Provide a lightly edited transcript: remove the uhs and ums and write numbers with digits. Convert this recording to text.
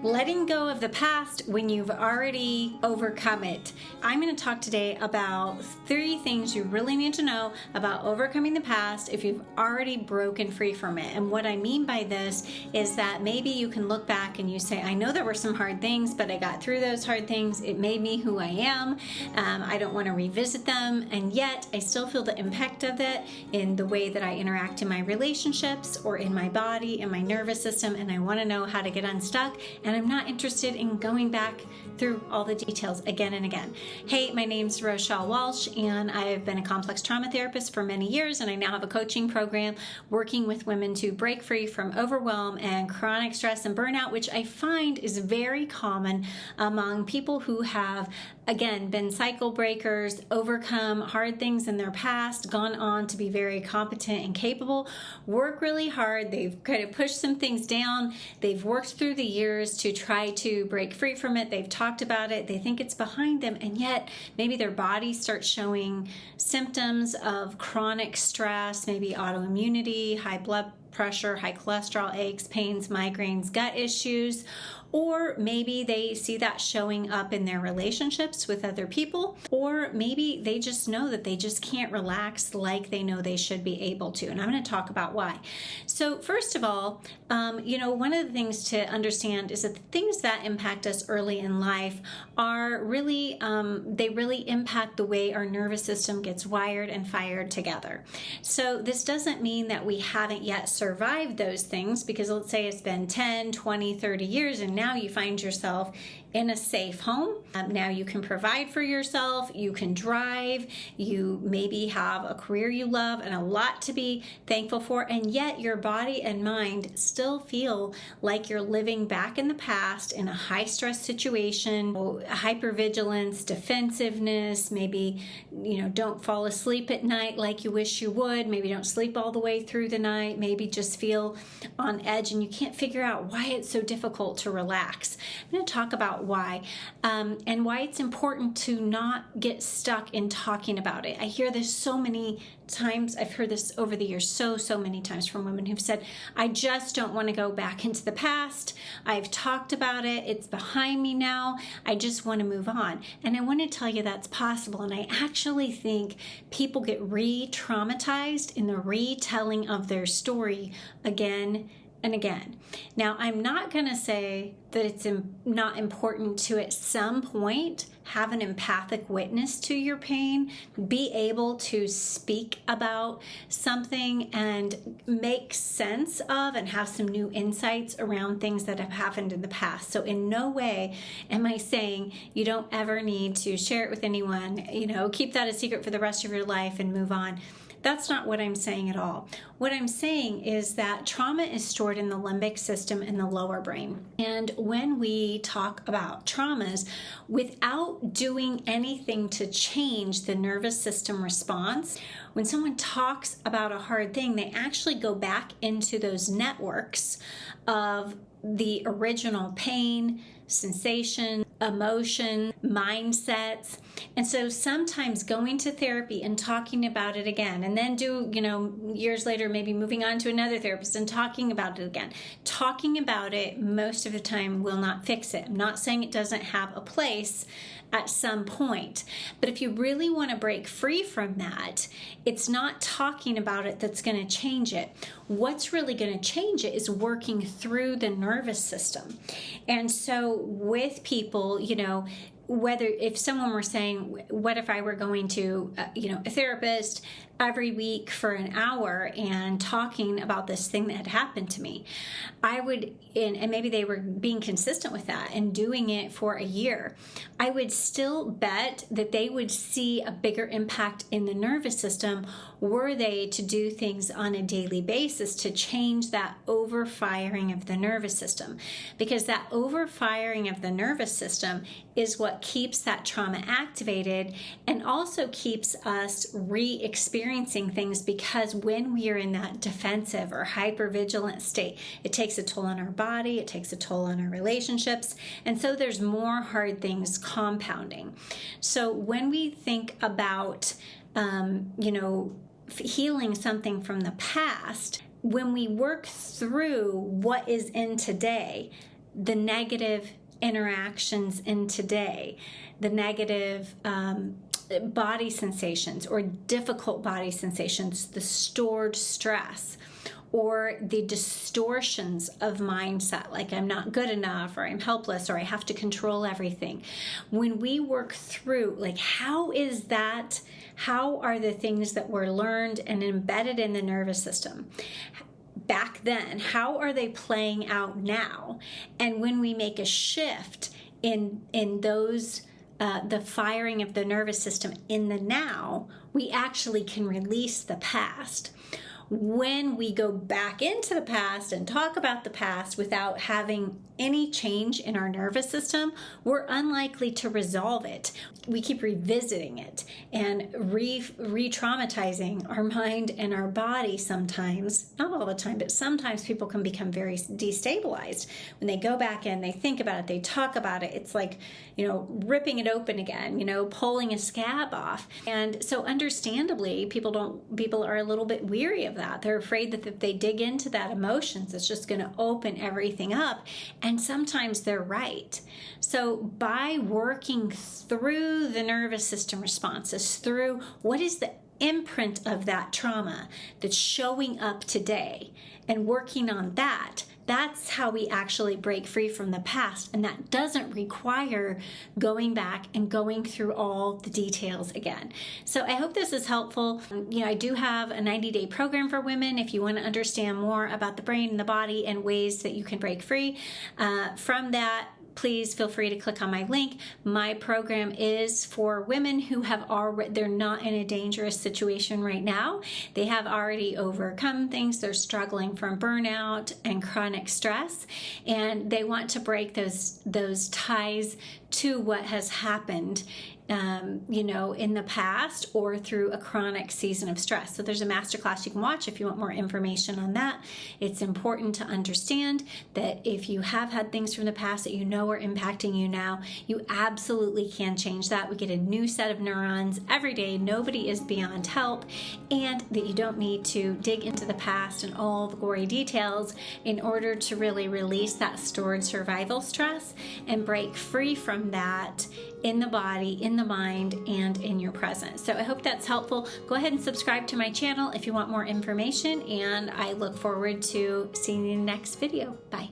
letting go of the past when you've already overcome it. I'm going to talk today about 3 things you really need to know about overcoming the past if you've already broken free from it. And what I mean by this is that maybe you can look back and you say, I know there were some hard things, but I got through those hard things. It made me who I am. I don't want to revisit them. And yet I still feel the impact of it in the way that I interact in my relationships or in my body, in my nervous system. And I want to know how to get unstuck. And I'm not interested in going back through all the details again and again. Hey, my name's Rochelle Walsh, and I've been a complex trauma therapist for many years, and I now have a coaching program working with women to break free from overwhelm and chronic stress and burnout, which I find is very common among people who have, again, been cycle breakers, overcome hard things in their past, gone on to be very competent and capable, work really hard. They've kind of pushed some things down. They've worked through the years to try to break free from it. They've talked about it. They think it's behind them, and yet maybe their body starts showing symptoms of chronic stress, maybe autoimmunity, high blood pressure, high cholesterol, aches, pains, migraines, gut issues, or maybe they see that showing up in their relationships with other people, or maybe they just know that they just can't relax like they know they should be able to. And I'm going to talk about why. So first of all, one of the things to understand is that the things that impact us early in life are really, they really impact the way our nervous system gets wired and fired together. So this doesn't mean that we haven't yet survived those things, because let's say it's been 10, 20, 30 years, and now you find yourself in a safe home. Now you can provide for yourself, you can drive, you maybe have a career you love and a lot to be thankful for, and yet your body and mind still feel like you're living back in the past in a high stress situation, hypervigilance, defensiveness, maybe don't fall asleep at night like you wish you would, maybe don't sleep all the way through the night, maybe just feel on edge and you can't figure out why it's so difficult to relax. I'm going to talk about why and why it's important to not get stuck in talking about it. I hear this so many times. I've heard this over the years so many times from women who've said, I just don't want to go back into the past. I've talked about it. It's behind me now. I just want to move on. And I want to tell you that's possible. And I actually think people get re-traumatized in the retelling of their story again and again. Now, I'm not going to say that it's not important to at some point have an empathic witness to your pain, be able to speak about something and make sense of and have some new insights around things that have happened in the past. So in no way am I saying you don't ever need to share it with anyone, keep that a secret for the rest of your life and move on. That's not what I'm saying at all. What I'm saying is that trauma is stored in the limbic system in the lower brain. And when we talk about traumas, without doing anything to change the nervous system response, when someone talks about a hard thing, they actually go back into those networks of the original pain, sensation, emotion, mindsets. And so sometimes going to therapy and talking about it again, and then years later, maybe moving on to another therapist and talking about it again. Talking about it most of the time will not fix it. I'm not saying it doesn't have a place at some point. But if you really want to break free from that, it's not talking about it that's going to change it. What's really going to change it is working through the nervous system. And so with people, whether if someone were saying, what if I were going to, a therapist every week for an hour and talking about this thing that had happened to me, I would, and maybe they were being consistent with that and doing it for a year, I would still bet that they would see a bigger impact in the nervous system were they to do things on a daily basis to change that overfiring of the nervous system. Because that overfiring of the nervous system is what keeps that trauma activated and also keeps us re-experiencing things, because when we are in that defensive or hypervigilant state, it takes a toll on our body, it takes a toll on our relationships, and so there's more hard things compounding. So when we think about, healing something from the past, when we work through what is in today, the negative interactions in today, the negative body sensations or difficult body sensations, the stored stress, or the distortions of mindset, like I'm not good enough, or I'm helpless, or I have to control everything. When we work through, like, how are the things that were learned and embedded in the nervous system back then, how are they playing out now? And when we make a shift in those the firing of the nervous system in the now, we actually can release the past. When we go back into the past and talk about the past without having any change in our nervous system, we're unlikely to resolve it. We keep revisiting it and re-traumatizing our mind and our body sometimes. Not all the time, but sometimes people can become very destabilized. When they go back in, they think about it, they talk about it, it's like, ripping it open again, pulling a scab off. And so understandably, people are a little bit weary of that. They're afraid that if they dig into that emotions, it's just going to open everything up. And sometimes they're right. So by working through the nervous system responses, through what is the imprint of that trauma that's showing up today, and working on that, that's how we actually break free from the past. And that doesn't require going back and going through all the details again. So I hope this is helpful. I do have a 90-day program for women if you want to understand more about the brain and the body and ways that you can break free from that. Please feel free to click on my link. My program is for women who have they're not in a dangerous situation right now. They have already overcome things. They're struggling from burnout and chronic stress, and they want to break those ties to what has happened in the past or through a chronic season of stress. So there's a masterclass you can watch if you want more information on that. It's important to understand that if you have had things from the past that are impacting you now, you absolutely can change that. We get a new set of neurons every day. Nobody is beyond help, and that you don't need to dig into the past and all the gory details in order to really release that stored survival stress and break free from that in the body, in the mind, and in your present. So I hope that's helpful. Go ahead and subscribe to my channel if you want more information, and I look forward to seeing you in the next video. Bye.